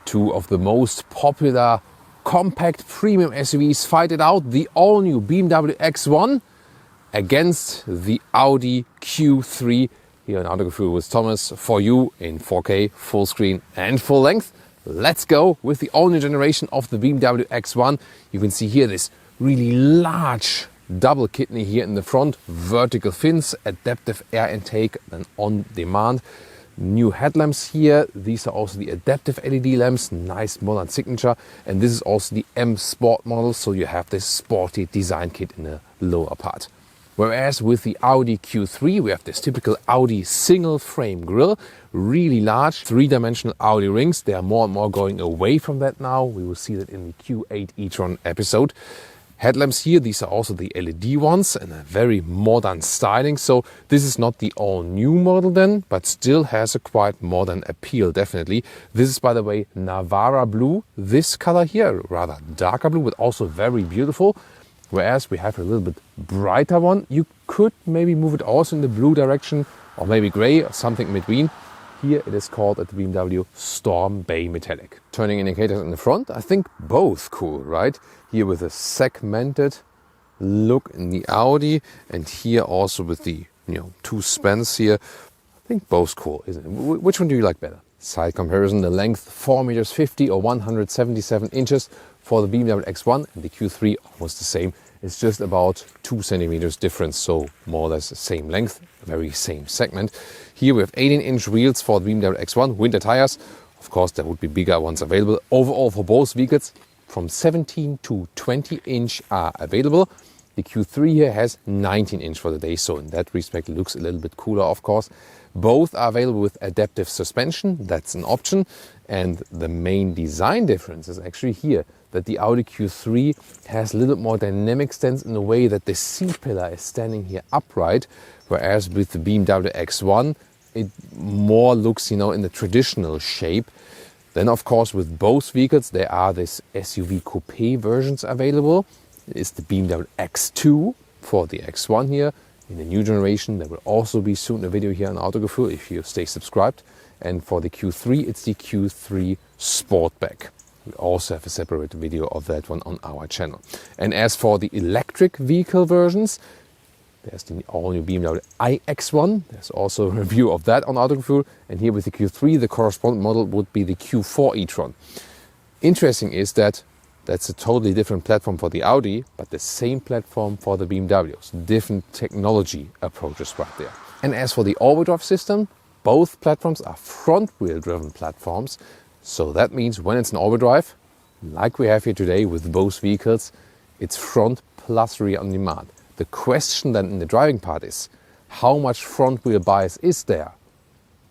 Two of the most popular compact premium SUVs fight it out. The all-new BMW X1 against the Audi Q3 here on Autogefühl with Thomas for you in 4K, full screen and full length. Let's go with the all-new generation of the BMW X1. You can see here this really large double kidney here in the front, vertical fins, adaptive air intake and on demand. New headlamps here. These are also the adaptive LED lamps, nice modern signature. And this is also the M Sport model, so you have this sporty design kit in the lower part. Whereas with the Audi Q3 we have this typical Audi single frame grille, really large, three-dimensional Audi rings. They are more and more going away from that now. We will see that in the Q8 e-tron episode. Headlamps here, these are also the LED ones and a very modern styling. So this is not the all-new model then, but still has a quite modern appeal, definitely. This is, by the way, Navara blue. This color here, rather darker blue, but also very beautiful. Whereas we have a little bit brighter one. You could maybe move it also in the blue direction or maybe gray or something in between. Here it is called at the BMW Storm Bay Metallic. Turning indicators in the front, I think both cool, right? Here with a segmented look in the Audi and here also with the two spans here. I think both cool, isn't it? Which one do you like better? Side comparison, the length 4 meters 50 or 177 inches for the BMW X1 and the Q3 almost the same. It's just about 2 centimeters difference, so more or less the same length, very same segment. Here we have 18-inch wheels for the BMW X1, winter tires. Of course, there would be bigger ones available. Overall for both vehicles, from 17 to 20 inch are available. The Q3 here has 19 inch for the day, so in that respect it looks a little bit cooler, of course. Both are available with adaptive suspension, that's an option. And the main design difference is actually here, that the Audi Q3 has a little bit more dynamic stance in the way that the C-pillar is standing here upright, whereas with the BMW X1 it more looks, in the traditional shape. Then of course with both vehicles there are this SUV coupe versions available. It's the BMW X2 for the X1 here. In the new generation there will also be soon a video here on Autogefühl if you stay subscribed. And for the Q3 it's the Q3 Sportback. We also have a separate video of that one on our channel. And as for the electric vehicle versions, there's the all-new BMW iX1. There's also a review of that on Autogefühl. And here with the Q3, the corresponding model would be the Q4 e-tron. Interesting is that that's a totally different platform for the Audi, but the same platform for the BMWs. Different technology approaches right there. And as for the all-wheel drive system, both platforms are front-wheel driven platforms. So that means when it's an all-wheel drive, like we have here today with both vehicles, it's front plus rear on demand. The question then in the driving part is, how much front wheel bias is there?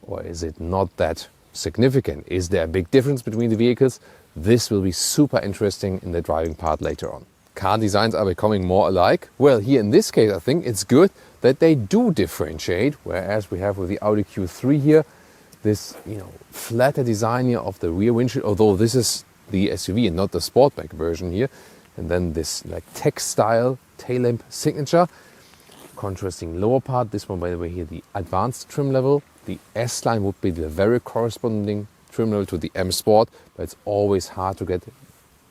Or is it not that significant? Is there a big difference between the vehicles? This will be super interesting in the driving part later on. Car designs are becoming more alike. Well, here in this case, I think it's good that they do differentiate, whereas we have with the Audi Q3 here, this flatter design here of the rear windshield, although this is the SUV and not the Sportback version here. And then this like textile tail lamp signature. Contrasting lower part, this one by the way here, the advanced trim level. The S-Line would be the very corresponding trim level to the M Sport, but it's always hard to get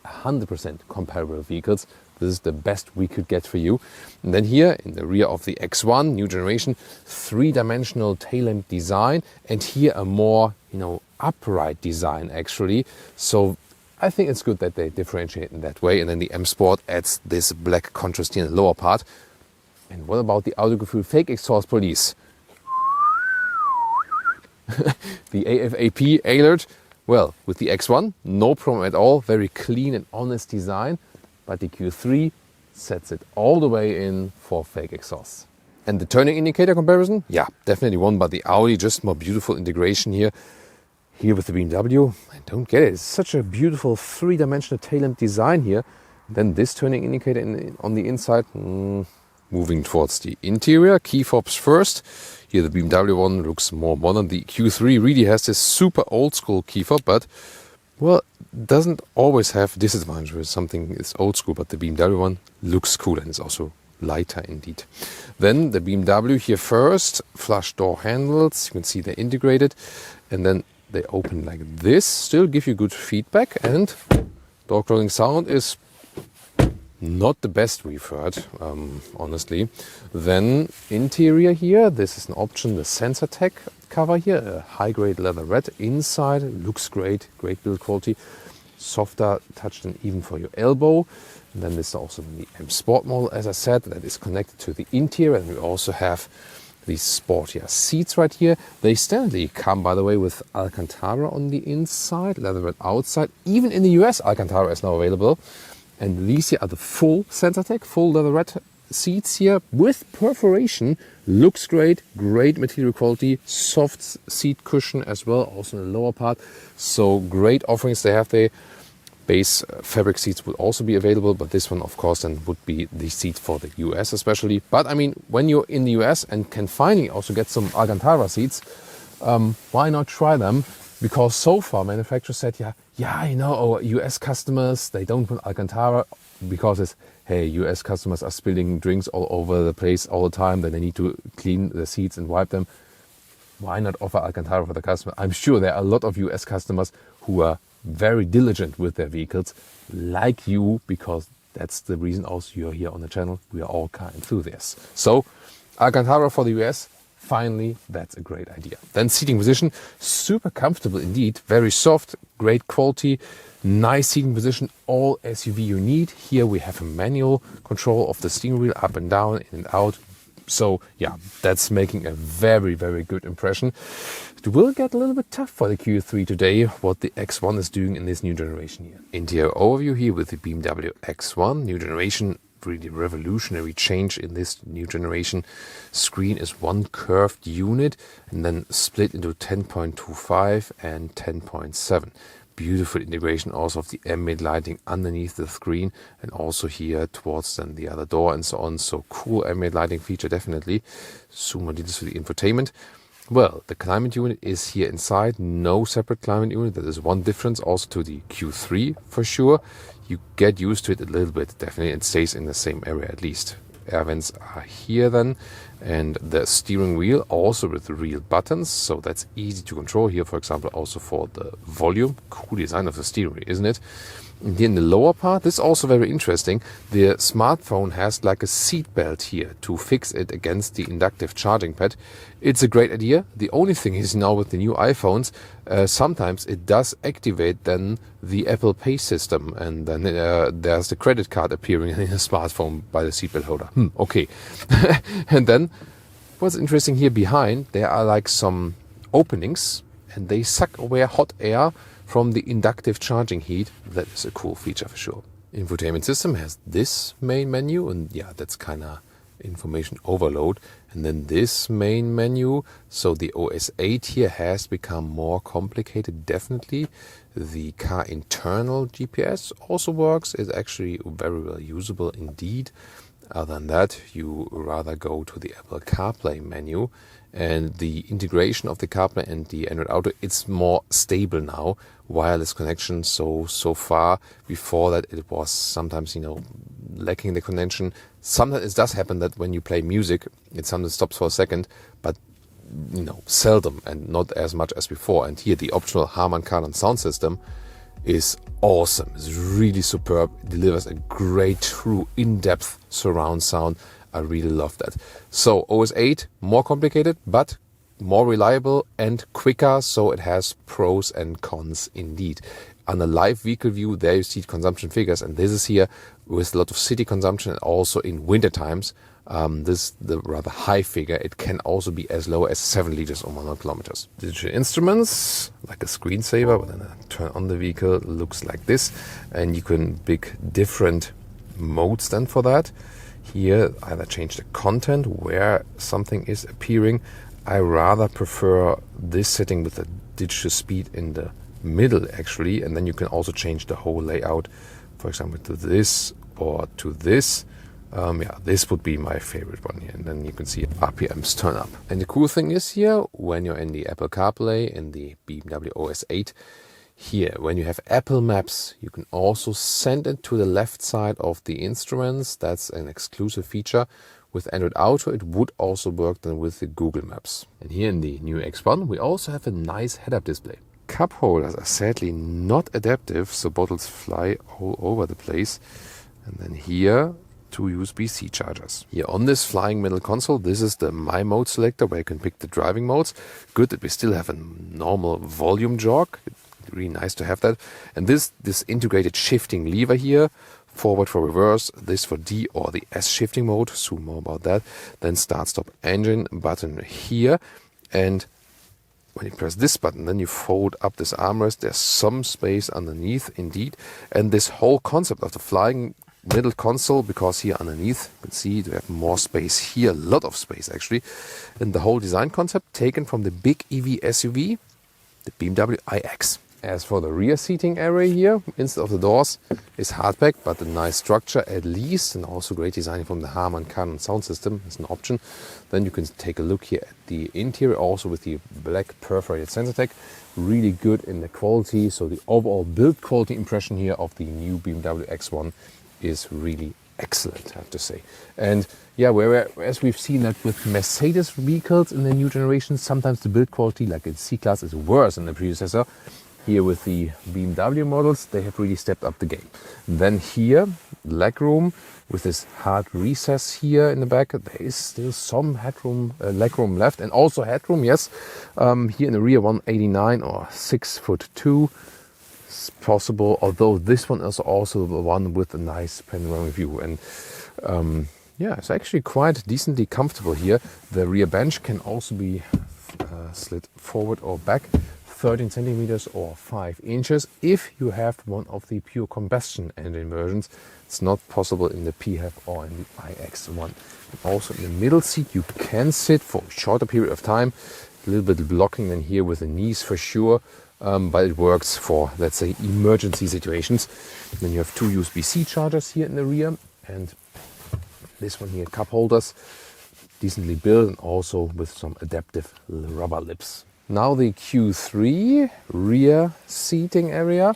100% comparable vehicles. This is the best we could get for you. And then here in the rear of the X1, new generation, three-dimensional tail lamp design, and here a more, upright design actually. So I think it's good that they differentiate in that way. And then the M Sport adds this black contrast here in the lower part. And what about the Autogefühl fake exhaust police? The AFAP alert. Well, with the X1, no problem at all. Very clean and honest design. But the Q3 sets it all the way in for fake exhausts. And the turning indicator comparison? Yeah, definitely won by the Audi. Just more beautiful integration here. Here with the BMW, I don't get it. It's such a beautiful three-dimensional tail lamp design here. Then this turning indicator on the inside. Moving towards the interior, key fobs first. Here the BMW one looks more modern. The Q3 really has this super old school key fob, but well, doesn't always have disadvantage with something is old school, but the BMW one looks cool and is also lighter indeed. Then the BMW here first, flush door handles, you can see they're integrated. And then They open like this, still give you good feedback, and door closing sound is not the best we've heard, honestly. Then interior here, this is an option, the Sensatec cover here, a high-grade leather red. Inside looks great, great build quality, softer touch than even for your elbow. And then this is also the M Sport model, as I said, that is connected to the interior. And we also have these sportier seats right here. They standardly come, by the way, with Alcantara on the inside, leather red outside. Even in the US, Alcantara is now available. And these here are the full Sensatec, full leather red seats here with perforation. Looks great, great material quality, soft seat cushion as well, also in the lower part. So great offerings they have there. Base fabric seats would also be available, but this one, of course, then would be the seat for the US especially. But I mean, when you're in the US and can finally also get some Alcantara seats, why not try them? Because so far manufacturers said, yeah, you know, our US customers, they don't want Alcantara because it's, hey, US customers are spilling drinks all over the place all the time, then they need to clean the seats and wipe them. Why not offer Alcantara for the customer? I'm sure there are a lot of US customers who are very diligent with their vehicles, like you, because that's the reason also you're here on the channel. We are all car enthusiasts. So Alcantara for the US, finally, that's a great idea. Then seating position, super comfortable indeed, very soft, great quality, nice seating position, all SUV you need. Here we have a manual control of the steering wheel, up and down, in and out. So yeah, that's making a very, very good impression. It will get a little bit tough for the Q3 today, what the X1 is doing in this new generation here. Interior overview here with the BMW X1, new generation, really revolutionary change in this new generation. Screen is one curved unit and then split into 10.25 and 10.7. Beautiful integration also of the ambient lighting underneath the screen and also here towards then the other door and so on. So cool ambient lighting feature, definitely. Zoom more details to the infotainment. Well, the climate unit is here inside, no separate climate unit. That is one difference also to the Q3 for sure. You get used to it a little bit, definitely. It stays in the same area at least. Air vents are here then, and the steering wheel also with real buttons, so that's easy to control here, for example, also for the volume. Cool design of the steering wheel, isn't it? And here in the lower part, this is also very interesting. The smartphone has like a seat belt here to fix it against the inductive charging pad. It's a great idea. The only thing is now with the new iPhones, sometimes it does activate then the Apple Pay system, and then there's the credit card appearing in the smartphone by the seatbelt holder. Okay. And then what's interesting here behind, there are like some openings and they suck away hot air from the inductive charging heat. That is a cool feature for sure. Infotainment system has this main menu, and yeah, that's kind of information overload. And then this main menu, so the OS8 here has become more complicated, definitely. The car internal GPS also works, is actually very well usable indeed. Other than that, you rather go to the Apple CarPlay menu, and the integration of the CarPlay and the Android Auto, it's more stable now. Wireless connection, so far before that it was sometimes, lacking the connection. Sometimes it does happen that when you play music, it sometimes stops for a second, but seldom and not as much as before. And here the optional Harman Kardon sound system is awesome. It's really superb. It delivers a great, true, in-depth surround sound. I really love that. So OS8, more complicated, but more reliable and quicker, so it has pros and cons indeed. On a live vehicle view, there you see consumption figures, and this is here with a lot of city consumption, and also in winter times. This is the rather high figure. It can also be as low as 7 liters or 100 kilometers. Digital instruments, like a screensaver, but then I turn on the vehicle, looks like this, and you can pick different modes then for that. Here, either change the content where something is appearing. I rather prefer this setting with the digital speed in the middle actually, and then you can also change the whole layout, for example to this or to this. This would be my favorite one here, and then you can see RPMs turn up. And the cool thing is here, when you're in the Apple CarPlay in the BMW OS8, here when you have Apple Maps, you can also send it to the left side of the instruments. That's an exclusive feature. With Android Auto, it would also work then with the Google Maps. And here in the new X1, we also have a nice head-up display. cup holders are sadly not adaptive, so bottles fly all over the place. And then here, 2 USB-C chargers. Here on this flying middle console, this is the My Mode selector where you can pick the driving modes. Good that we still have a normal volume jog. Really nice to have that. And this integrated shifting lever here, forward for reverse, this for D or the S shifting mode, soon more about that. Then start stop engine button here, and when you press this button, then you fold up this armrest. There's some space underneath indeed, and this whole concept of the flying middle console, because here underneath you can see we have more space here, a lot of space actually, and the whole design concept taken from the big EV SUV, the BMW iX. As for the rear seating area here, instead of the doors, is hardback, but a nice structure at least, and also great design from the Harman Kardon sound system is an option. Then you can take a look here at the interior, also with the black perforated Sensatec. Really good in the quality, so the overall build quality impression here of the new BMW X1 is really excellent, I have to say. And yeah, whereas we've seen that with Mercedes vehicles in the new generation, sometimes the build quality, like in C-Class, is worse than the predecessor. Here with the BMW models, they have really stepped up the game. Then here, legroom with this hard recess here in the back. There is still some headroom, legroom left, and also headroom, yes. Here in the rear, 189 or 6'2" is possible. Although this one is also the one with a nice panoramic view, and yeah, it's actually quite decently comfortable here. The rear bench can also be slid forward or back. 13 centimeters or 5 inches. If you have one of the pure combustion engine versions, it's not possible in the PHEV or in the iX1. Also in the middle seat you can sit for a shorter period of time, a little bit blocking than here with the knees for sure, but it works for, let's say, emergency situations. Then you have 2 USB-C chargers here in the rear, and this one here, cup holders, decently built and also with some adaptive rubber lips. Now the Q3 rear seating area.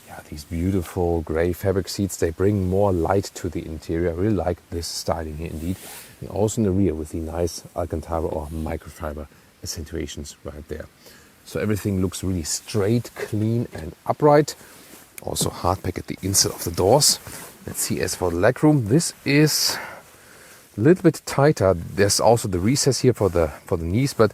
Yeah, these beautiful grey fabric seats, they bring more light to the interior. I really like this styling here indeed. And also in the rear with the nice Alcantara or microfiber accentuations right there. So everything looks really straight, clean and upright. Also hardback at the inside of the doors. Let's see, as for the legroom, this is a little bit tighter. There's also the recess here for the knees, but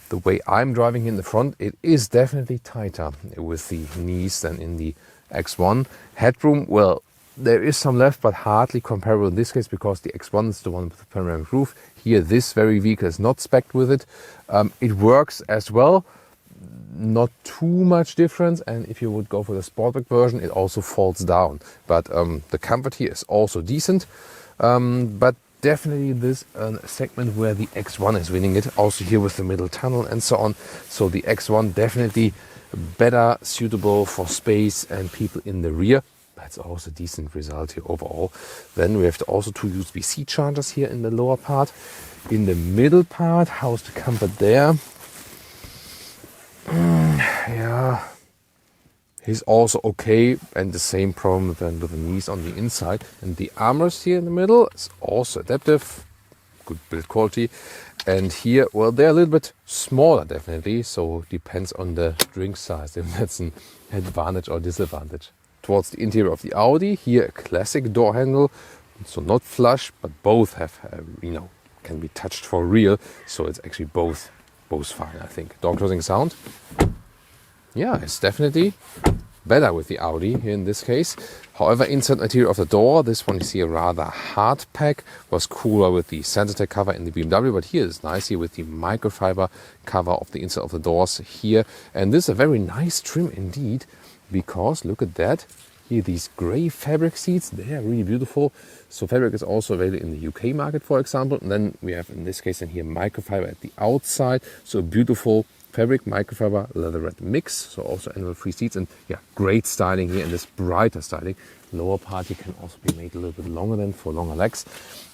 the way I'm driving in the front, it is definitely tighter with the knees than in the X1. Headroom, well, there is some left, but hardly comparable in this case because the X1 is the one with the panoramic roof. Here, this very vehicle is not spec'd with it. It works as well, not too much difference. And if you would go for the Sportback version, it also falls down. But the comfort here is also decent. But definitely this segment where the X1 is winning it, also here with the middle tunnel and so on. So the X1 definitely better suitable for space and people in the rear. That's also a decent result here overall. Then we have also 2 USB-C chargers here in the lower part. In the middle part, how's the comfort there? Yeah, he's also okay, and the same problem then with the knees on the inside. And the armrest here in the middle is also adaptive, good build quality. And here, well, they're a little bit smaller definitely, so depends on the drink size, if that's an advantage or disadvantage. Towards the interior of the Audi, here a classic door handle, so not flush, but both have, can be touched for real, so it's actually both fine, I think. Door closing sound, yeah, it's definitely better with the Audi here in this case. However, inside material of the door, this one is here rather hard pack, was cooler with the Sensatec cover in the BMW, but here is nice here with the microfiber cover of the inside of the doors here. And this is a very nice trim indeed, because look at that. Here, these grey fabric seats, they are really beautiful. So fabric is also available in the UK market, for example. And then we have, in this case, in here, microfiber at the outside. So beautiful fabric, microfiber, leatherette mix. So also animal-free seats. And yeah, great styling here and this brighter styling. Lower part here can also be made a little bit longer than for longer legs.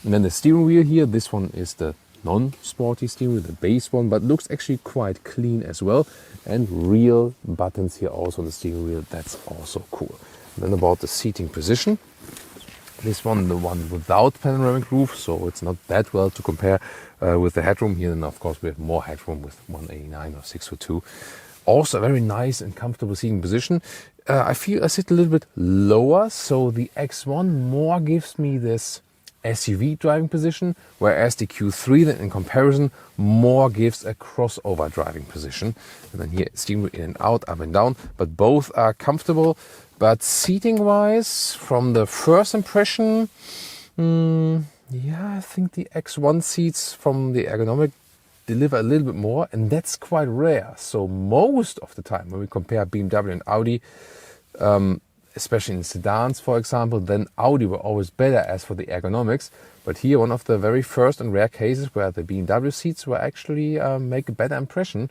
And then the steering wheel here, this one is the non-sporty steering wheel, the base one, but looks actually quite clean as well. And real buttons here also on the steering wheel. That's also cool. Then about the seating position. This one, the one without panoramic roof, so it's not that well to compare with the headroom here. And of course we have more headroom with 189 or 6'2". Also a very nice and comfortable seating position. I feel I sit a little bit lower, so the X1 more gives me this SUV driving position, whereas the Q3 then in comparison more gives a crossover driving position. And then here steering wheel in and out, up and down, but both are comfortable. But seating wise, from the first impression, yeah, I think the X1 seats from the ergonomic deliver a little bit more, and that's quite rare. So most of the time when we compare BMW and Audi, especially in sedans, for example, then Audi were always better as for the ergonomics. But here, one of the very first and rare cases where the BMW seats were actually make a better impression.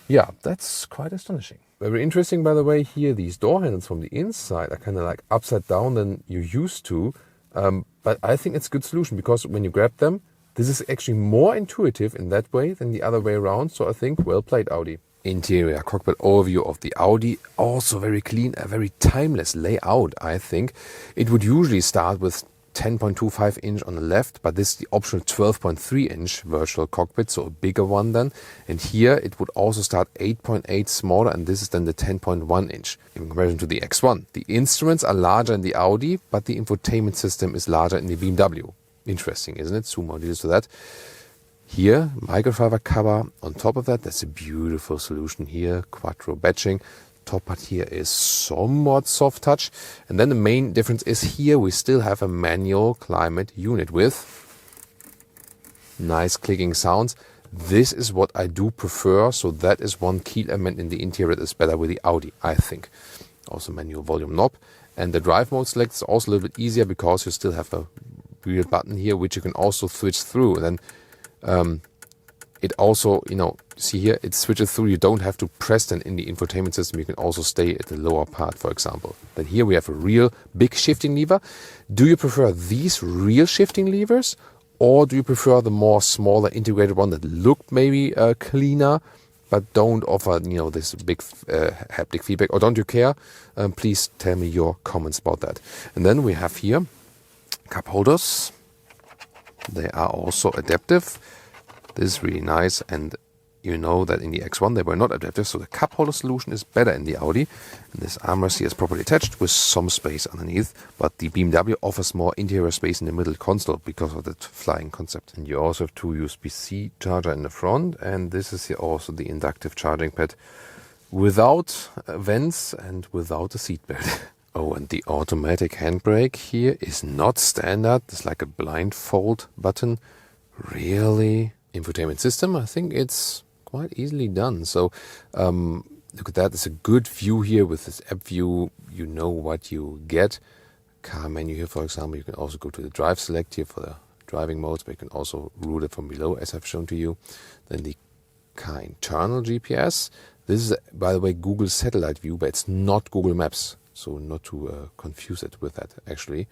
Yeah, that's quite astonishing. Very interesting, by the way, here these door handles from the inside are kind of like upside down than you used to. But I think it's a good solution because when you grab them, this is actually more intuitive in that way than the other way around. So I think well played, Audi. Interior cockpit overview of the Audi, also very clean, a very timeless layout, I think. It would usually start with 10.25 inch on the left, but this is the optional 12.3 inch virtual cockpit, so a bigger one then. And here it would also start 8.8 smaller, and this is then the 10.1 inch in comparison to the X1. The instruments are larger in the Audi, but the infotainment system is larger in the BMW. Interesting, isn't it? Zoom more details to that. Here, microfiber cover. On top of that, that's a beautiful solution here. Quattro batching. Top part here is somewhat soft touch. And then the main difference is here we still have a manual climate unit with nice clicking sounds. This is what I do prefer. So that is one key element in the interior that is better with the Audi, I think. Also manual volume knob. And the drive mode select is also a little bit easier because you still have a real button here, which you can also switch through. And then it also, see here, it switches through. You don't have to press then in the infotainment system. You can also stay at the lower part, for example. Then here we have a real big shifting lever. Do you prefer these real shifting levers, or do you prefer the more smaller integrated one that look maybe cleaner, but don't offer, this big haptic feedback? Or don't you care? Please tell me your comments about that. And then we have here cup holders. They are also adaptive. This is really nice, and you know that in the X1 they were not adaptive, so the cup holder solution is better in the Audi. And this armrest here is properly attached with some space underneath, but the BMW offers more interior space in the middle console because of that flying concept. And you also have two USB-C charger in the front, and this is here also the inductive charging pad without vents and without a seat belt. Oh, and the automatic handbrake here is not standard. It's like a blindfold button. Really? Infotainment system, I think it's quite easily done. So look at that. It's a good view here with this app view. You know what you get. Car menu here, for example. You can also go to the drive select here for the driving modes, but you can also route it from below as I've shown to you. Then the car internal GPS. This is, by the way, Google satellite view, but it's not Google Maps. So not to confuse it with that, actually.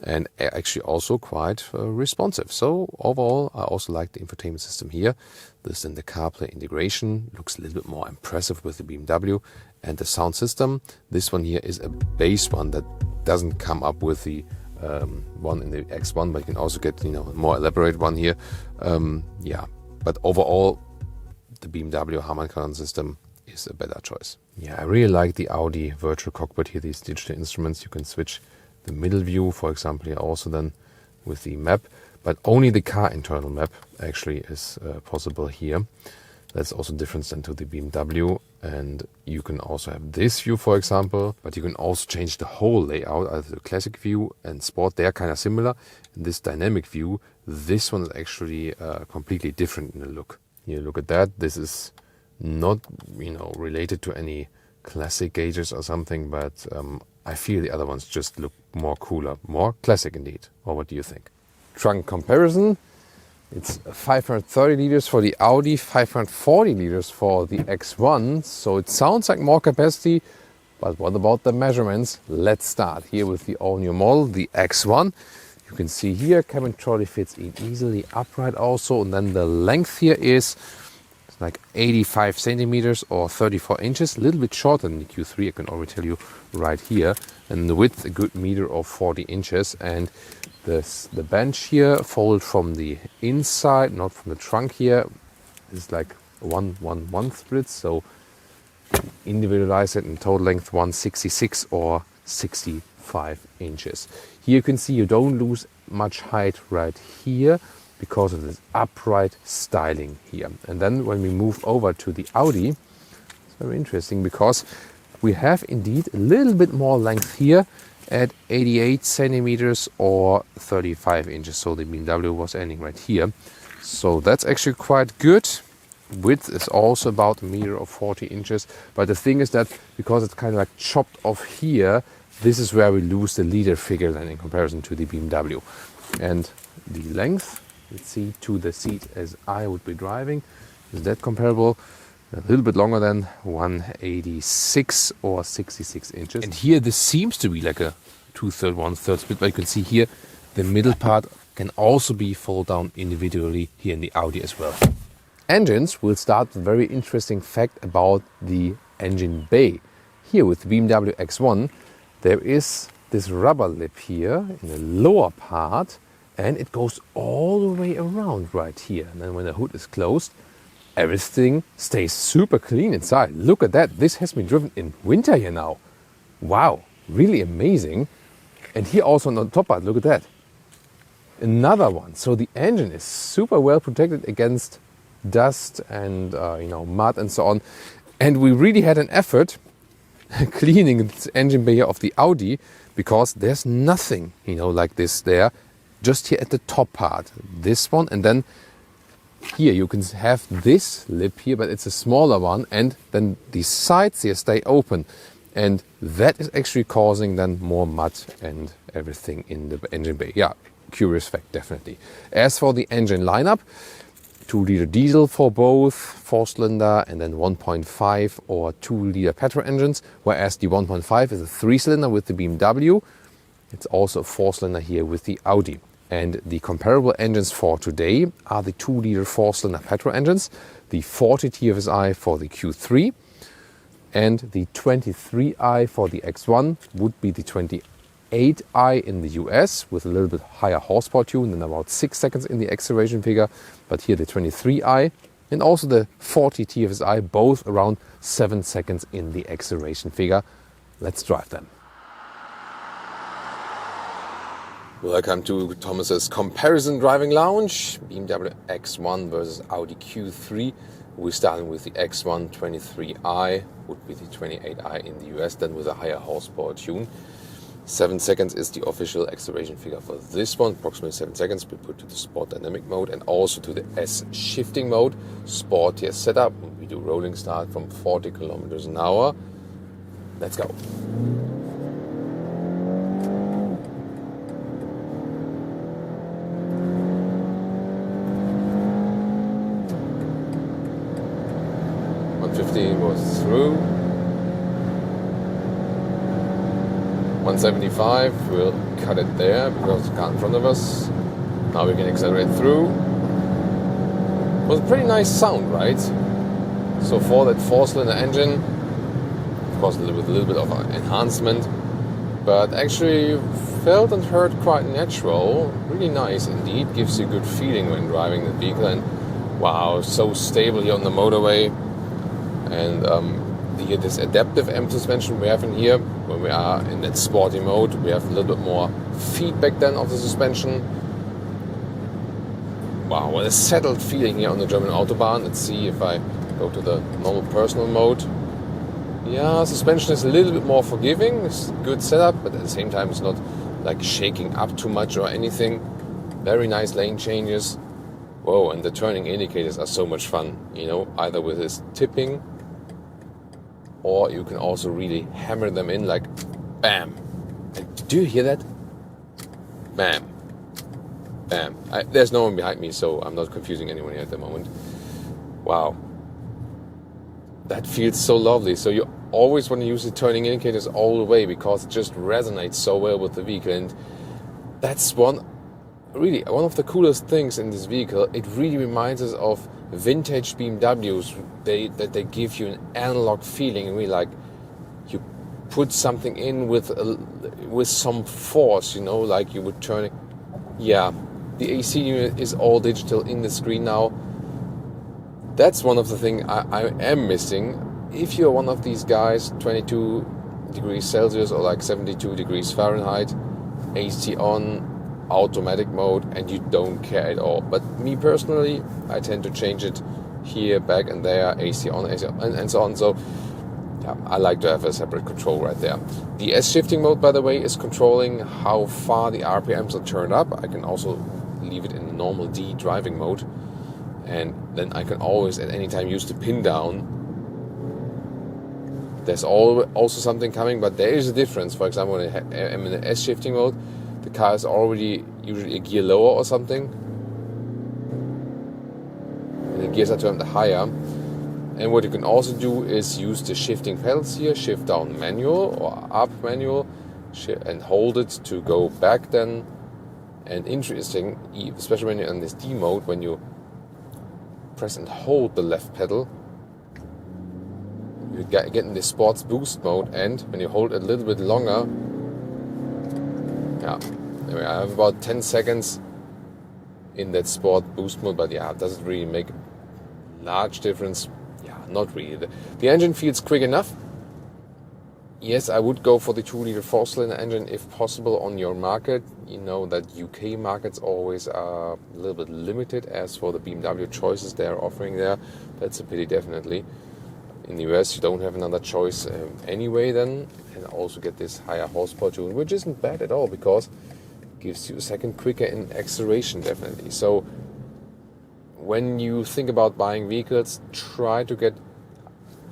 And actually also quite responsive. So overall, I also like the infotainment system here. This in the CarPlay integration looks a little bit more impressive with the BMW. And the sound system, this one here is a base one that doesn't come up with the one in the X1, but you can also get a more elaborate one here. Yeah, but overall, the BMW Harman Kardon system is a better choice. Yeah, I really like the Audi virtual cockpit here. These digital instruments, you can switch the middle view, for example, here also then with the map, but only the car internal map actually is possible here. That's also different than to the BMW, and you can also have this view, for example, but you can also change the whole layout. Either the classic view and sport, they are kind of similar. In this dynamic view, this one is actually completely different in the look. Here, look at that. This is not related to any classic gauges or something, but I feel the other ones just look more cooler, more classic indeed. Or what do you think? Trunk comparison. It's 530 liters for the Audi, 540 liters for the X1. So it sounds like more capacity, but what about the measurements? Let's start here with the all-new model, the X1. You can see here, cabin trolley fits in easily upright also. And then the length here is like 85 centimeters or 34 inches, a little bit shorter than the Q3, I can already tell you right here. And the width, a good meter or 40 inches. And the bench here folded from the inside, not from the trunk here. It's like 1-1-1 split, so individualize it in total length 166 or 65 inches. Here you can see you don't lose much height right here because of this upright styling here. And then when we move over to the Audi, it's very interesting because we have indeed a little bit more length here at 88 centimeters or 35 inches. So the BMW was ending right here. So that's actually quite good. Width is also about 1 meter or 40 inches. But the thing is that because it's kind of like chopped off here, this is where we lose the leader figure then in comparison to the BMW. And the length, let's see, to the seat as I would be driving, is that comparable? A little bit longer than 186 or 66 inches. And here this seems to be like a 2/3, 1/3 split, but you can see here the middle part can also be folded down individually here in the Audi as well. Engines will start with a very interesting fact about the engine bay. Here with the BMW X1 there is this rubber lip here in the lower part and it goes all the way around right here. And then when the hood is closed, everything stays super clean inside. Look at that. This has been driven in winter here now. Wow, really amazing. And here also on the top part, look at that. Another one. So the engine is super well protected against dust and mud and so on. And we really had an effort cleaning this engine bay of the Audi because there's nothing, like this there. Just here at the top part. This one, and then here you can have this lip here, but it's a smaller one, and then the sides here stay open, and that is actually causing then more mud and everything in the engine bay. Yeah, curious fact, definitely. As for the engine lineup, 2-liter diesel for both 4-cylinder and then 1.5 or 2-liter petrol engines, whereas the 1.5 is a 3-cylinder with the BMW. It's also a 4-cylinder here with the Audi. And the comparable engines for today are the 2-liter 4-cylinder petrol engines, the 40 TFSI for the Q3, and the 23i for the X1 would be the 28i in the US with a little bit higher horsepower tune and about 6 seconds in the acceleration figure. But here the 23i and also the 40 TFSI, both around 7 seconds in the acceleration figure. Let's drive them. Welcome to Thomas's Comparison Driving Lounge. BMW X1 versus Audi Q3. We're starting with the X1 23i, would be the 28i in the US, then with a higher horsepower tune. 7 seconds is the official acceleration figure for this one, approximately 7 seconds. We put to the Sport Dynamic mode and also to the S shifting mode. Sport here setup. We do rolling start from 40 kilometers an hour. Let's go. Was through. 175, we'll cut it there because the car in front of us. Now we can accelerate through. It was a pretty nice sound, right? So for that 4-cylinder engine, of course with a little bit of enhancement, but actually felt and heard quite natural. Really nice indeed. Gives you a good feeling when driving the vehicle, and wow, so stable here on the motorway. And this adaptive M suspension we have in here, when we are in that sporty mode, we have a little bit more feedback then of the suspension. Wow, what a settled feeling here on the German Autobahn. Let's see if I go to the normal personal mode. Yeah, suspension is a little bit more forgiving. It's a good setup, but at the same time it's not like shaking up too much or anything. Very nice lane changes. Whoa, and the turning indicators are so much fun, either with this tipping, or you can also really hammer them in like bam. And do you hear that? Bam. Bam. There's no one behind me, so I'm not confusing anyone here at the moment. Wow. That feels so lovely. So you always want to use the turning indicators all the way because it just resonates so well with the vehicle. And that's one of the coolest things in this vehicle. It really reminds us of vintage BMWs. They give you an analog feeling, really like you put something in with some force, like you would turn it. Yeah, the AC unit is all digital in the screen now. That's one of the things I am missing. if you're one of these guys, 22 degrees Celsius or like 72 degrees Fahrenheit, AC on, automatic mode, and you don't care at all. But me personally, I tend to change it here, back and there, AC on, and so on. So yeah, I like to have a separate control right there. The S shifting mode, by the way, is controlling how far the RPMs are turned up. I can also leave it in the normal D driving mode, and then I can always at any time use the pin down. There's also something coming, but there is a difference. For example, when I'm in the S shifting mode, the car is already usually a gear lower or something, and the gears are turned higher. And what you can also do is use the shifting pedals here, shift down manual or up manual, and hold it to go back then. And interesting, especially when you're in this D mode, when you press and hold the left pedal, you get in the sports boost mode, and when you hold it a little bit longer, yeah, anyway, I have about 10 seconds in that sport boost mode, but yeah, it doesn't really make a large difference. Yeah, not really. The engine feels quick enough. Yes, I would go for the 2-liter 4-cylinder engine if possible on your market. You know that UK markets always are a little bit limited as for the BMW choices they're offering there. That's a pity, definitely. In the US, you don't have another choice anyway then, and also get this higher horsepower tune, which isn't bad at all because it gives you a second quicker in acceleration, definitely. So when you think about buying vehicles, try to get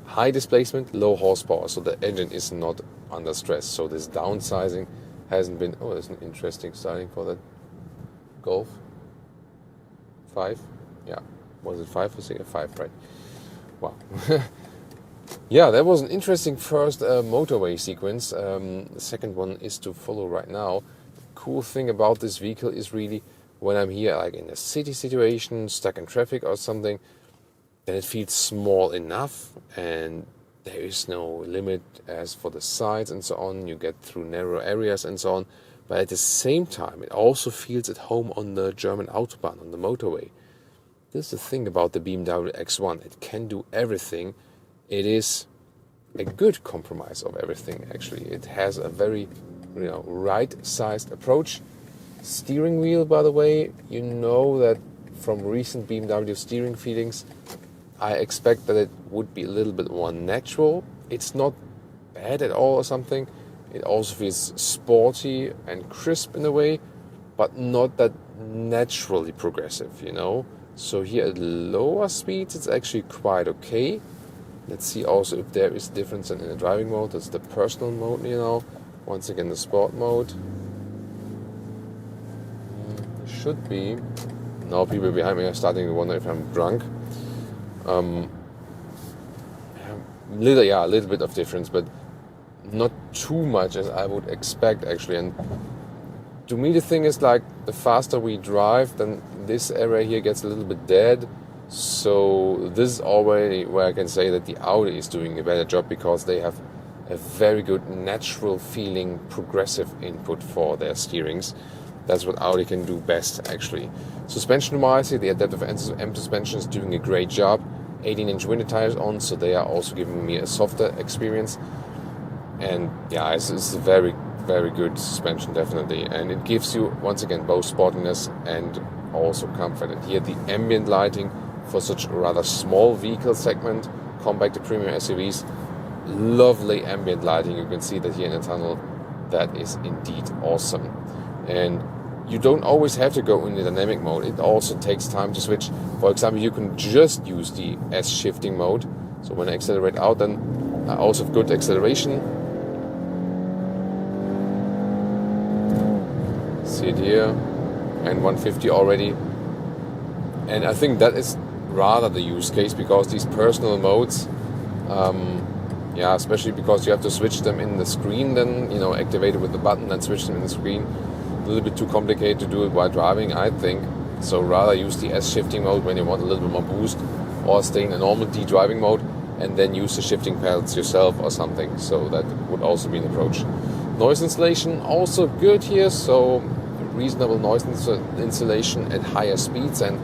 high displacement, low horsepower, so the engine is not under stress. So this downsizing hasn't been... Oh, there's an interesting styling for that Golf 5. Yeah, was it 5 or 6? 5, right? Wow. Yeah, that was an interesting first motorway sequence. The second one is to follow right now. Cool thing about this vehicle is really when I'm here, like in a city situation, stuck in traffic or something, then it feels small enough, and there is no limit as for the sides and so on. You get through narrow areas and so on. But at the same time, it also feels at home on the German Autobahn, on the motorway. This is the thing about the BMW X1. It can do everything. It is a good compromise of everything, actually. It has a very, right-sized approach. Steering wheel, by the way, you know that from recent BMW steering feelings, I expect that it would be a little bit more natural. It's not bad at all or something. It also feels sporty and crisp in a way, but not that naturally progressive, So here at lower speeds, it's actually quite okay. Let's see also if there is a difference in the driving mode. That's the personal mode, Once again, the sport mode. Should be. Now people behind me are starting to wonder if I'm drunk. A little bit of difference, but not too much as I would expect, actually. And to me, the thing is, like, the faster we drive, then this area here gets a little bit dead. So this is already where I can say that the Audi is doing a better job, because they have a very good natural feeling progressive input for their steerings. That's what Audi can do best, actually. Suspension-wise, the adaptive M suspension is doing a great job. 18-inch winter tires on, so they are also giving me a softer experience. And yeah, it's a very, very good suspension, definitely. And it gives you, once again, both sportiness and also comfort. And here the ambient lighting for such a rather small vehicle segment, compact to premium SUVs, lovely ambient lighting. You can see that here in the tunnel. That is indeed awesome. And you don't always have to go in the dynamic mode. It also takes time to switch. For example, you can just use the S shifting mode. So when I accelerate out, then I also have good acceleration. See it here, and 150 already. And I think that is rather the use case, because these personal modes, especially because you have to switch them in the screen, then activate it with the button and switch them in the screen. A little bit too complicated to do it while driving, I think. So rather use the S shifting mode when you want a little bit more boost, or stay in a normal D driving mode and then use the shifting pedals yourself or something. So that would also be an approach. Noise insulation also good here, so reasonable noise insulation at higher speeds. And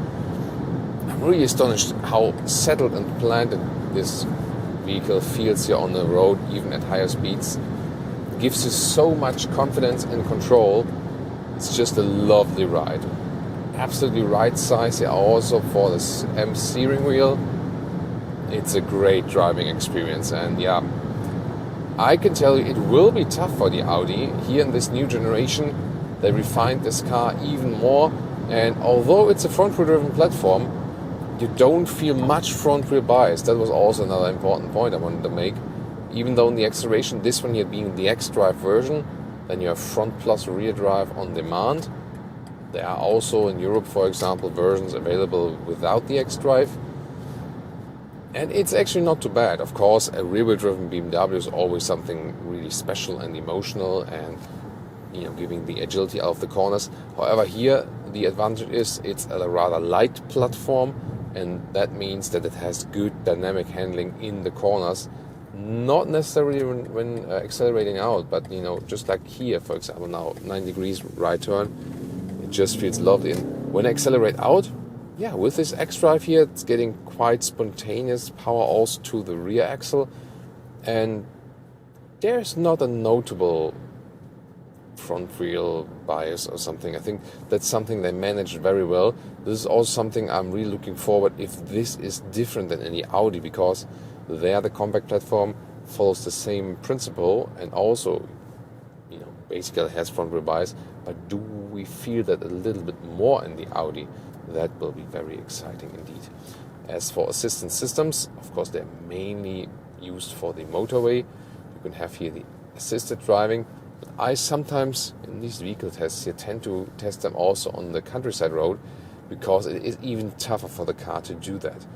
I'm really astonished how settled and planted this vehicle feels here on the road, even at higher speeds. It gives you so much confidence and control. It's just a lovely ride. Absolutely right size here also for this M steering wheel. It's a great driving experience, and yeah, I can tell you it will be tough for the Audi. Here in this new generation, they refined this car even more, and although it's a front-wheel driven platform, you don't feel much front-wheel bias. That was also another important point I wanted to make. Even though in the acceleration, this one here being the X-Drive version, then you have front plus rear drive on demand. There are also in Europe, for example, versions available without the X-Drive. And it's actually not too bad. Of course, a rear-wheel driven BMW is always something really special and emotional, and giving the agility out of the corners. However, here the advantage is it's a rather light platform, and that means that it has good dynamic handling in the corners. Not necessarily when accelerating out, but just like here, for example, now 9 degrees right turn, it just feels lovely. And when I accelerate out, yeah, with this X-Drive here, it's getting quite spontaneous power also to the rear axle, and there's not a notable front wheel bias or something. I think that's something they managed very well. This is also something I'm really looking forward if this is different than any Audi, because there the compact platform follows the same principle and also basically has front wheel bias, but do we feel that a little bit more in the Audi? That will be very exciting indeed. As for assistance systems, of course they're mainly used for the motorway. You can have here the assisted driving, but I sometimes in these vehicle tests here tend to test them also on the countryside road, because it is even tougher for the car to do that.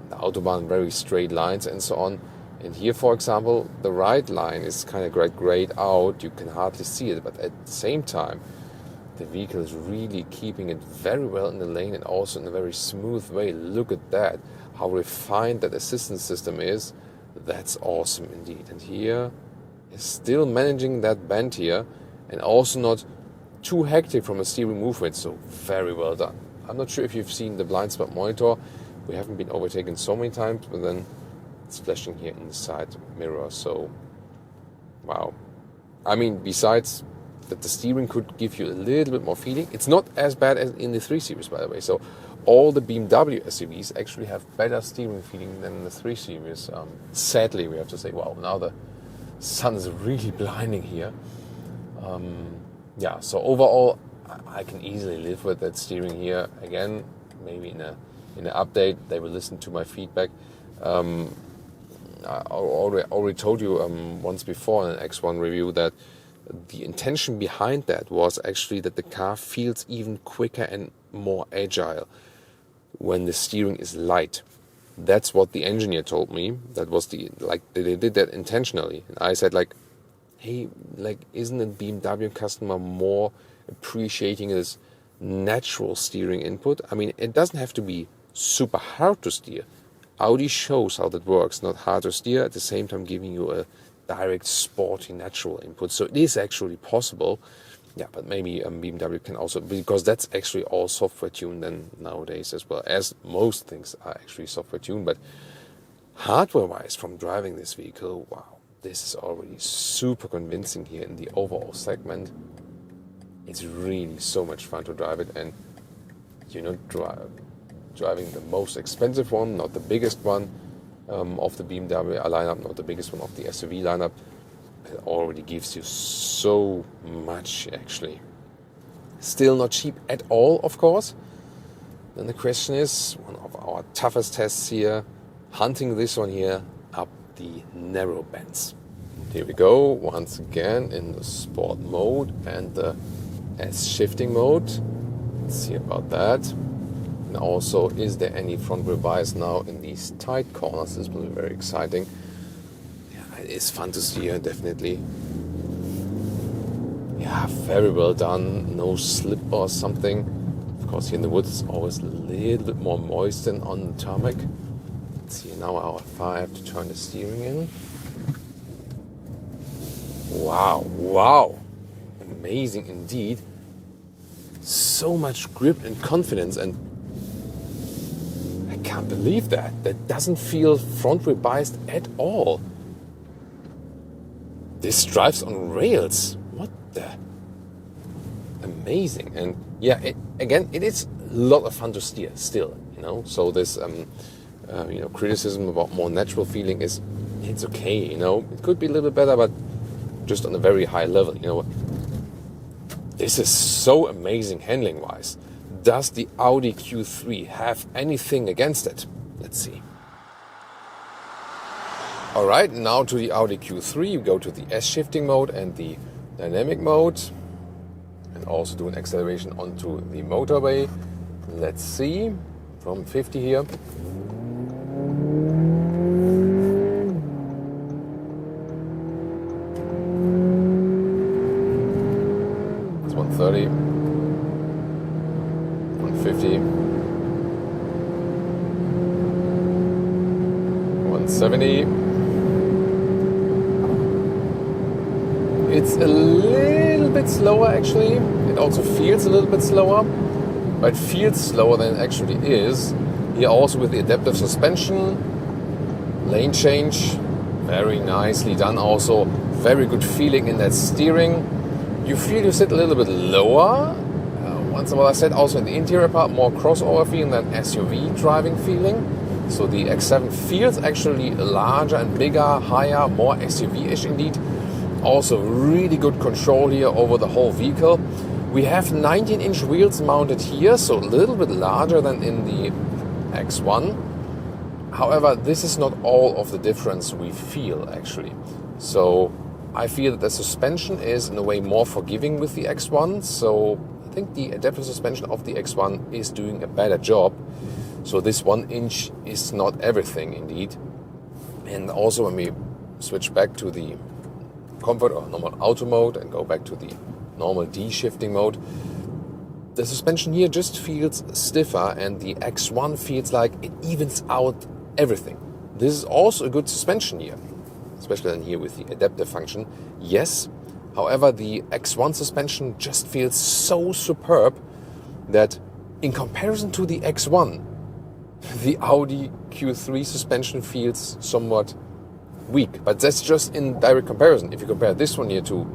The Autobahn, very straight lines and so on. And here, for example, the right line is kind of grayed out. You can hardly see it, but at the same time, the vehicle is really keeping it very well in the lane and also in a very smooth way. Look at that, how refined that assistance system is. That's awesome indeed. And here is still managing that bend here and also not too hectic from a steering movement. So very well done. I'm not sure if you've seen the blind spot monitor. We haven't been overtaken so many times, but then it's flashing here in the side mirror. So, wow. I mean, besides that the steering could give you a little bit more feeling, it's not as bad as in the 3 Series, by the way. So all the BMW SUVs actually have better steering feeling than the 3 Series. Sadly, we have to say, wow, now the sun is really blinding here. Yeah, so overall, I can easily live with that steering here. Again, maybe in an update, they will listen to my feedback. I already told you once before in an X1 review that the intention behind that was actually that the car feels even quicker and more agile when the steering is light. That's what the engineer told me. That was they did that intentionally. And I said hey, isn't a BMW customer more appreciating this natural steering input? I mean, it doesn't have to be super hard to steer. Audi shows how that works, not hard to steer, at the same time giving you a direct, sporty, natural input. So it is actually possible. Yeah, but maybe BMW can also, because that's actually all software tuned then nowadays as well, as most things are actually software tuned. But hardware-wise, from driving this vehicle, wow, this is already super convincing here in the overall segment. It's really so much fun to drive it, and driving the most expensive one, not the biggest one of the BMW lineup, not the biggest one of the SUV lineup. It already gives you so much, actually. Still not cheap at all, of course. Then the question is, one of our toughest tests here, hunting this one here up the narrow bends. Here we go, once again in the sport mode and the S shifting mode. Let's see about that. And also, is there any front wheel bias now in these tight corners? This will be very exciting. Yeah, it is fun to see here, definitely. Yeah, very well done. No slip or something. Of course, here in the woods, it's always a little bit more moist than on the tarmac. Let's see now how far I have to turn the steering in. Wow. Amazing indeed. So much grip and confidence, and I can't believe that. That doesn't feel front wheel biased at all. This drives on rails. What the? Amazing. And yeah, it is a lot of fun to steer still, you know. So this, criticism about more natural feeling it's okay, you know. It could be a little bit better, but just on a very high level, you know. This is so amazing handling wise. Does the Audi Q3 have anything against it? Let's see. Alright, now to the Audi Q3. You go to the S-shifting mode and the dynamic mode. And also do an acceleration onto the motorway. Let's see. From 50 here. It's 130. 150. 170. It's a little bit slower actually. It also feels a little bit slower, but it feels slower than it actually is. Here also with the adaptive suspension, lane change, very nicely done also. Very good feeling in that steering. You feel you sit a little bit lower. Once in a while I said also in the interior part, more crossover feeling than SUV driving feeling. So the X7 feels actually larger and bigger, higher, more SUV-ish indeed. Also really good control here over the whole vehicle. We have 19-inch wheels mounted here, so a little bit larger than in the X1. However, this is not all of the difference we feel actually. So I feel that the suspension is in a way more forgiving with the X1. So I think the adaptive suspension of the X1 is doing a better job. So this 1 inch is not everything indeed. And also when we switch back to the comfort or normal auto mode and go back to the normal D shifting mode, the suspension here just feels stiffer and the X1 feels like it evens out everything. This is also a good suspension here, especially in here with the adaptive function. Yes, however, the X1 suspension just feels so superb that in comparison to the X1, the Audi Q3 suspension feels somewhat weak, but that's just in direct comparison. If you compare this one here to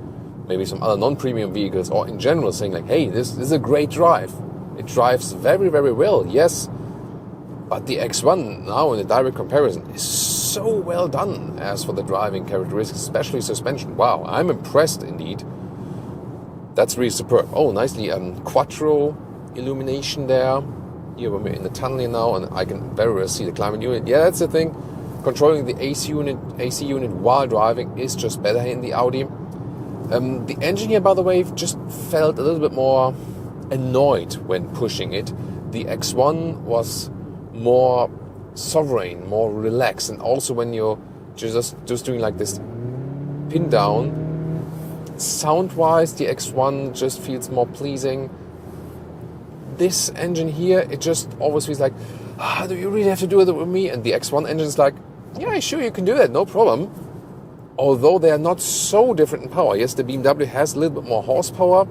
maybe some other non-premium vehicles, or in general saying like, hey, this is a great drive. It drives very, very well, yes. But the X1 now in a direct comparison is so well done as for the driving characteristics, especially suspension. Wow, I'm impressed indeed. That's really superb. Oh, nicely quattro illumination there. Here when we're in the tunnel here now, and I can very well see the climate unit. Yeah, that's the thing. Controlling the AC unit while driving is just better in the Audi. The engine here, by the way, just felt a little bit more annoyed when pushing it. The X1 was more sovereign, more relaxed, and also when you're just doing like this pin down, sound-wise, the X1 just feels more pleasing. This engine here, it just always feels like, do you really have to do it with me? And the X1 engine is like, yeah, sure, you can do that, no problem. Although they are not so different in power. Yes, the BMW has a little bit more horsepower,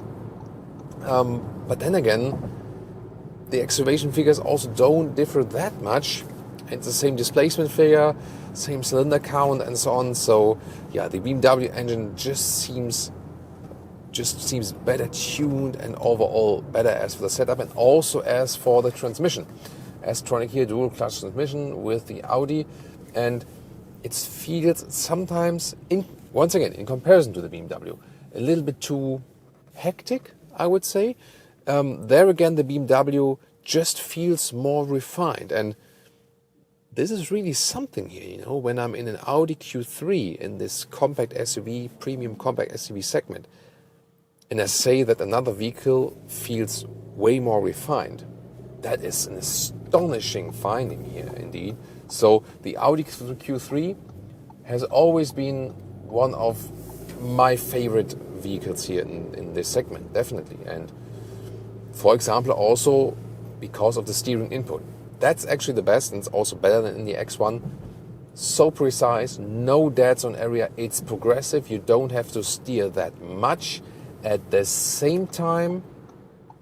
but then again, the acceleration figures also don't differ that much. It's the same displacement figure, same cylinder count, and so on. So yeah, the BMW engine just seems better tuned and overall better as for the setup and also as for the transmission. S-tronic here, dual clutch transmission with the Audi, and it feels sometimes, once again, in comparison to the BMW, a little bit too hectic, I would say. There again, the BMW just feels more refined, and this is really something here, you know, when I'm in an Audi Q3 in this compact SUV, premium compact SUV segment, and I say that another vehicle feels way more refined. That is an astonishing finding here, indeed. So the Audi Q3 has always been one of my favorite vehicles here in this segment, definitely. And for example, also because of the steering input. That's actually the best, and it's also better than in the X1. So precise, no dead zone area, it's progressive, you don't have to steer that much. At the same time,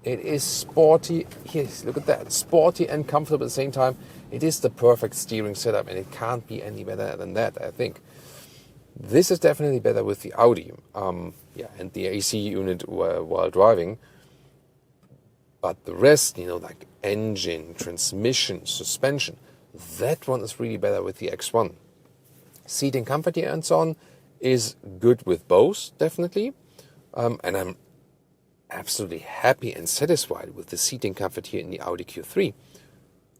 It is sporty. Yes, look at that. Sporty and comfortable at the same time. It is the perfect steering setup, and it can't be any better than that, I think. This is definitely better with the Audi. Yeah, and the AC unit while driving. But the rest, you know, like engine, transmission, suspension, that one is really better with the X1. Seating comfort here and so on is good with both, definitely. And I'm absolutely happy and satisfied with the seating comfort here in the Audi Q3.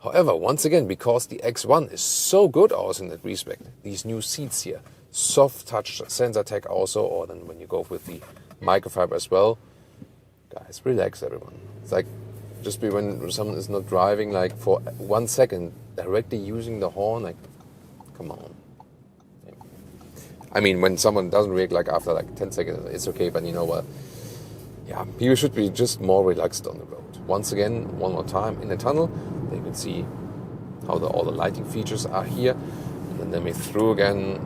However, once again, because the X1 is so good also in that respect, these new seats here, soft touch Sensatec also, or then when you go with the microfiber as well, guys, relax everyone. It's like, just be when someone is not driving like for 1 second, directly using the horn, like, come on. I mean, when someone doesn't react like after like 10 seconds, it's okay, but you know what? Yeah, you should be just more relaxed on the road. Once again, one more time in the tunnel, then you can see how all the lighting features are here. And then we through again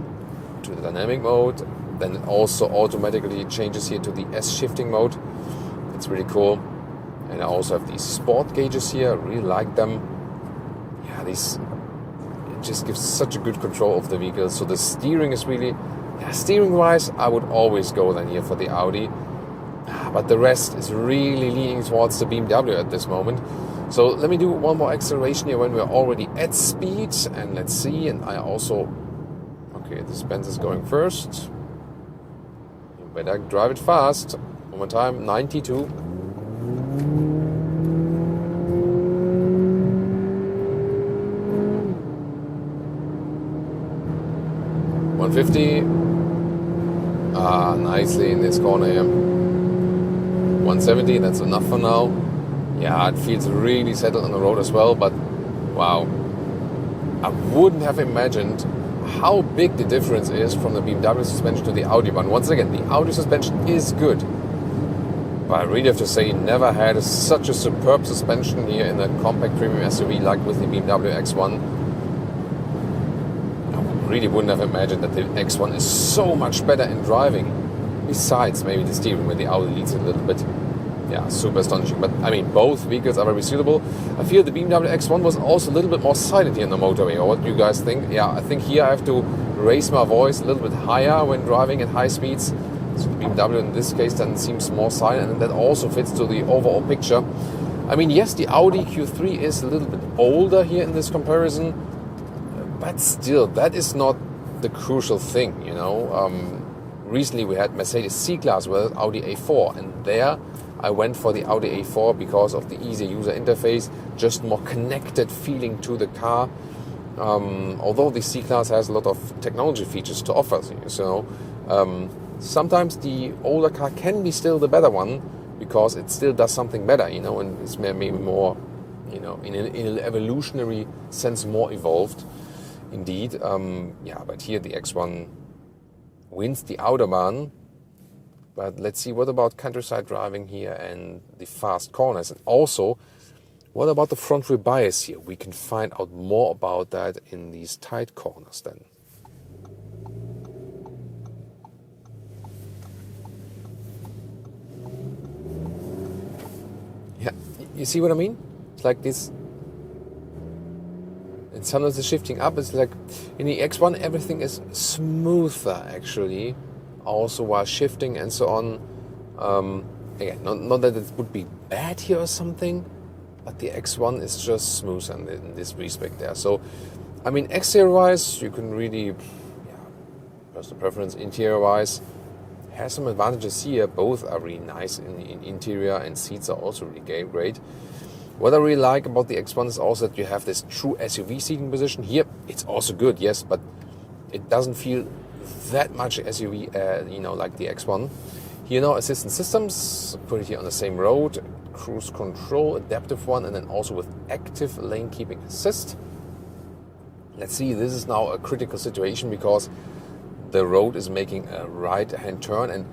to the dynamic mode. Then it also automatically changes here to the S shifting mode. It's really cool. And I also have these sport gauges here. I really like them. Yeah, it just gives such a good control of the vehicle. So the steering is really, steering wise, I would always go then here for the Audi. But the rest is really leaning towards the BMW at this moment. So let me do one more acceleration here when we're already at speed. And let's see. And I also, okay, the Spence is going first. You better drive it fast. One more time, 92. Nicely in this corner here. 170, that's enough for now. Yeah, it feels really settled on the road as well, but wow. I wouldn't have imagined how big the difference is from the BMW suspension to the Audi one. Once again, the Audi suspension is good, but I really have to say, never had such a superb suspension here in a compact premium SUV like with the BMW X1. I really wouldn't have imagined that the X1 is so much better in driving. Besides maybe the steering, where the Audi leads it a little bit. Yeah, super astonishing. But I mean, both vehicles are very suitable. I feel the BMW X1 was also a little bit more silent here on the motorway. Or what do you guys think? Yeah, I think here I have to raise my voice a little bit higher when driving at high speeds. So the BMW in this case then seems more silent, and that also fits to the overall picture. I mean, yes, the Audi Q3 is a little bit older here in this comparison, but still, that is not the crucial thing, you know. Recently we had Mercedes C-Class with Audi A4, and there I went for the Audi A4 because of the easier user interface, just more connected feeling to the car. Although the C-Class has a lot of technology features to offer, so sometimes the older car can be still the better one because it still does something better, you know, and it's maybe more, you know, in an evolutionary sense more evolved, indeed. Yeah, but here the X1 wins the Autobahn. But let's see, what about countryside driving here and the fast corners? And also, what about the front wheel bias here? We can find out more about that in these tight corners then. Yeah, you see what I mean? It's like this. And sometimes the shifting up is like, in the X1 everything is smoother actually, also while shifting and so on. Again, not that it would be bad here or something, but the X1 is just smoother in this respect there. So, I mean, exterior wise, you can really, personal preference. Interior wise, has some advantages here. Both are really nice in interior, and seats are also really great. What I really like about the X1 is also that you have this true SUV seating position. Here, it's also good, yes, but it doesn't feel that much SUV, you know, like the X1. Here now, assistance systems, put it here on the same road, cruise control, adaptive one, and then also with active lane keeping assist. Let's see, this is now a critical situation because the road is making a right-hand turn, and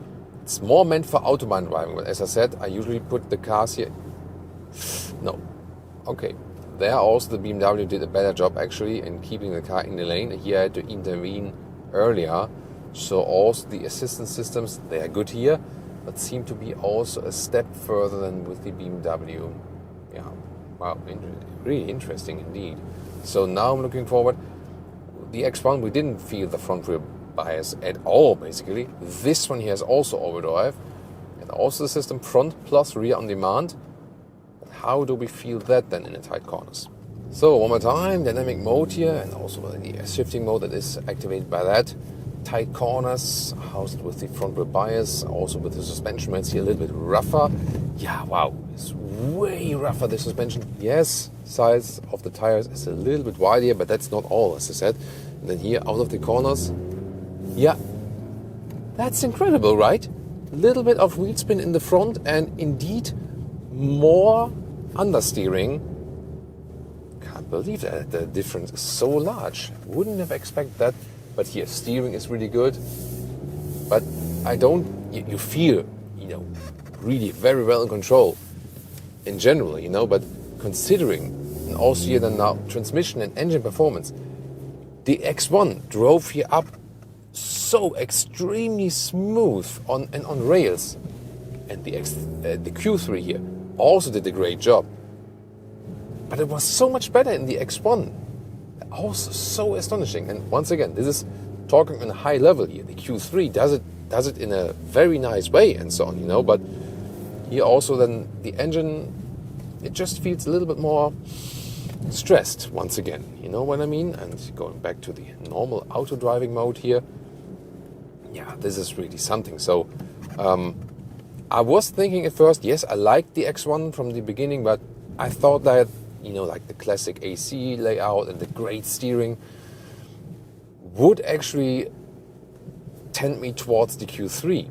it's more meant for Autobahn driving. But as I said, I usually put the cars here. No. Okay. There also the BMW did a better job actually in keeping the car in the lane. Here I had to intervene earlier. So also the assistance systems, they are good here. but seem to be also a step further than with the BMW. Yeah, wow, really interesting indeed. So now I'm looking forward. The X1, we didn't feel the front rear bias at all, basically. This one here has also overdrive, and also the system front plus rear on demand. How do we feel that then in the tight corners? So one more time, dynamic mode here, and also the shifting mode that is activated by that. Tight corners, how's it with the front rear bias, also with the suspension, it's here a little bit rougher. Yeah, wow, it's way rougher, the suspension. Yes, size of the tires is a little bit wider, but that's not all, as I said. And then here, out of the corners, yeah, that's incredible, right? A little bit of wheel spin in the front, and indeed more understeering. Can't believe that the difference is so large. Wouldn't have expected that. But here, steering is really good. But I don't, you feel, really very well in control in general, but considering, and also here then now, transmission and engine performance, the X1 drove here up so extremely smooth on rails. And the Q3 here also did a great job. But it was so much better in the X1. Also so astonishing. And once again, this is talking on a high level here. The Q3 does it in a very nice way and so on, but here also then the engine, it just feels a little bit more stressed once again, you know what I mean? And going back to the normal auto driving mode here, yeah, this is really something. So I was thinking at first, yes, I liked the X1 from the beginning, but I thought that like the classic AC layout and the great steering would actually tend me towards the Q3.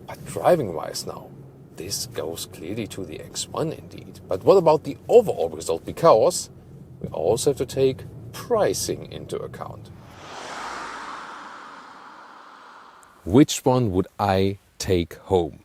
But driving-wise now, this goes clearly to the X1 indeed. But what about the overall result? Because we also have to take pricing into account. Which one would I take home?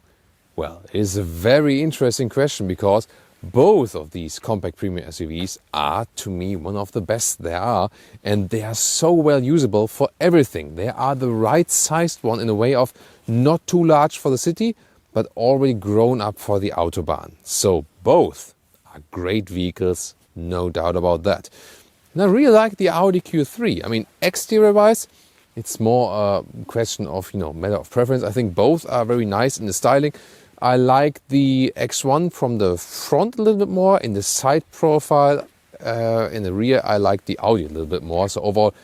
Well, it is a very interesting question because both of these compact premium SUVs are, to me, one of the best there are, and they are so well usable for everything. They are the right-sized one in a way of not too large for the city, but already grown up for the Autobahn. So both are great vehicles, no doubt about that. And I really like the Audi Q3. I mean, exterior-wise, it's more a question of, matter of preference. I think both are very nice in the styling. I like the X1 from the front a little bit more. In the side profile, in the rear, I like the Audi a little bit more. So overall,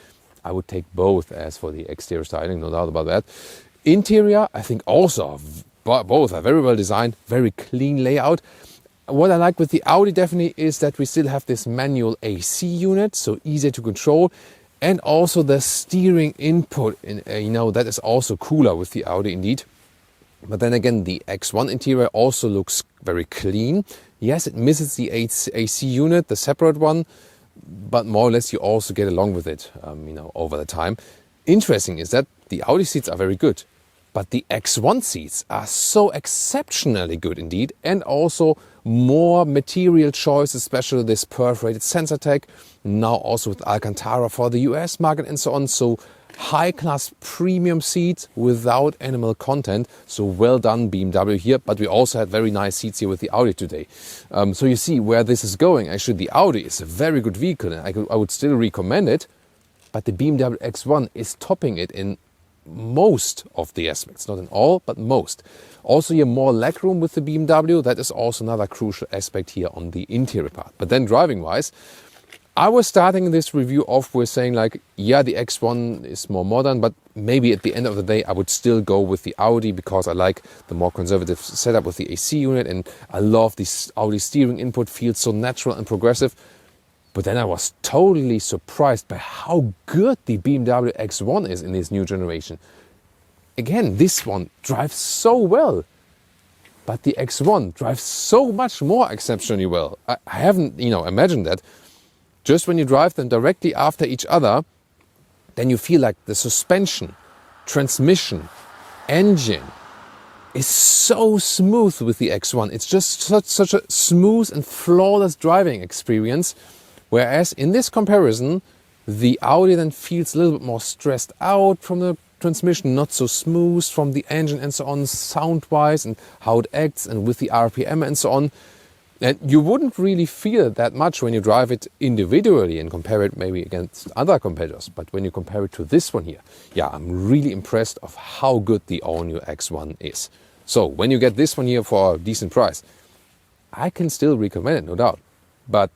I would take both as for the exterior styling, no doubt about that. Interior, I think also both are very well designed, very clean layout. What I like with the Audi definitely is that we still have this manual AC unit, so easier to control. And also the steering input, that is also cooler with the Audi indeed. But then again, the X1 interior also looks very clean. Yes, it misses the AC unit, the separate one, but more or less you also get along with it, over the time. Interesting is that the Audi seats are very good, but the X1 seats are so exceptionally good indeed, and also more material choice, especially this perforated Sensatec, now also with Alcantara for the US market and so on. So high-class premium seats without animal content. So well done BMW here, but we also had very nice seats here with the Audi today. So you see where this is going. Actually, the Audi is a very good vehicle and I would still recommend it, but the BMW X1 is topping it in most of the aspects. Not in all, but most. Also here more legroom with the BMW. That is also another crucial aspect here on the interior part. But then driving-wise, I was starting this review off with saying yeah, the X1 is more modern, but maybe at the end of the day, I would still go with the Audi because I like the more conservative setup with the AC unit and I love this Audi steering input, feels so natural and progressive. But then I was totally surprised by how good the BMW X1 is in this new generation. Again, this one drives so well, but the X1 drives so much more exceptionally well. I haven't, imagined that. Just when you drive them directly after each other, then you feel like the suspension, transmission, engine is so smooth with the X1. It's just such a smooth and flawless driving experience. Whereas in this comparison, the Audi then feels a little bit more stressed out from the transmission, not so smooth from the engine and so on, sound-wise, and how it acts, and with the RPM and so on. And you wouldn't really feel that much when you drive it individually and compare it maybe against other competitors. But when you compare it to this one here, yeah, I'm really impressed of how good the all-new X1 is. So when you get this one here for a decent price, I can still recommend it, no doubt. But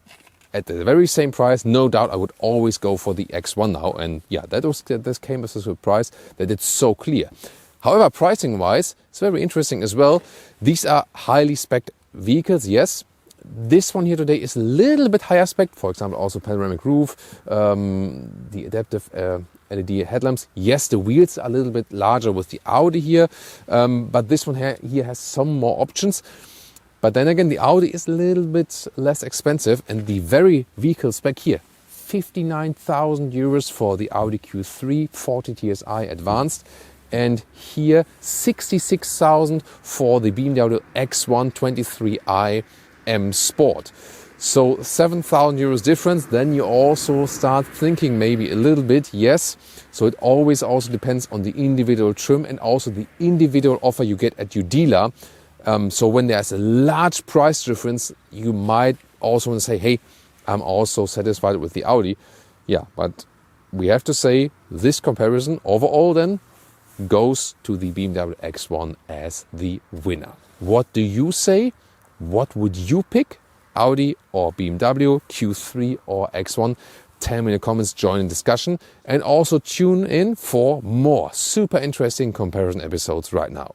at the very same price, no doubt I would always go for the X1 now. And yeah, this came as a surprise that it's so clear. However, pricing-wise, it's very interesting as well. These are highly spec'd vehicles, yes. This one here today is a little bit higher spec, for example, also panoramic roof, the adaptive LED headlamps. Yes, the wheels are a little bit larger with the Audi here, but this one here has some more options. But then again, the Audi is a little bit less expensive, and the very vehicle spec here, 59,000 euros for the Audi Q3 40 TSI Advanced, and here 66,000 for the BMW X1 23i M Sport. So 7,000 euros difference. Then you also start thinking maybe a little bit, yes. So it always also depends on the individual trim and also the individual offer you get at your dealer. So when there's a large price difference, you might also want to say, hey, I'm also satisfied with the Audi. Yeah, but we have to say this comparison overall then goes to the BMW X1 as the winner. What do you say? What would you pick? Audi or BMW, Q3 or X1? Tell me in the comments, join in discussion, and also tune in for more super interesting comparison episodes right now.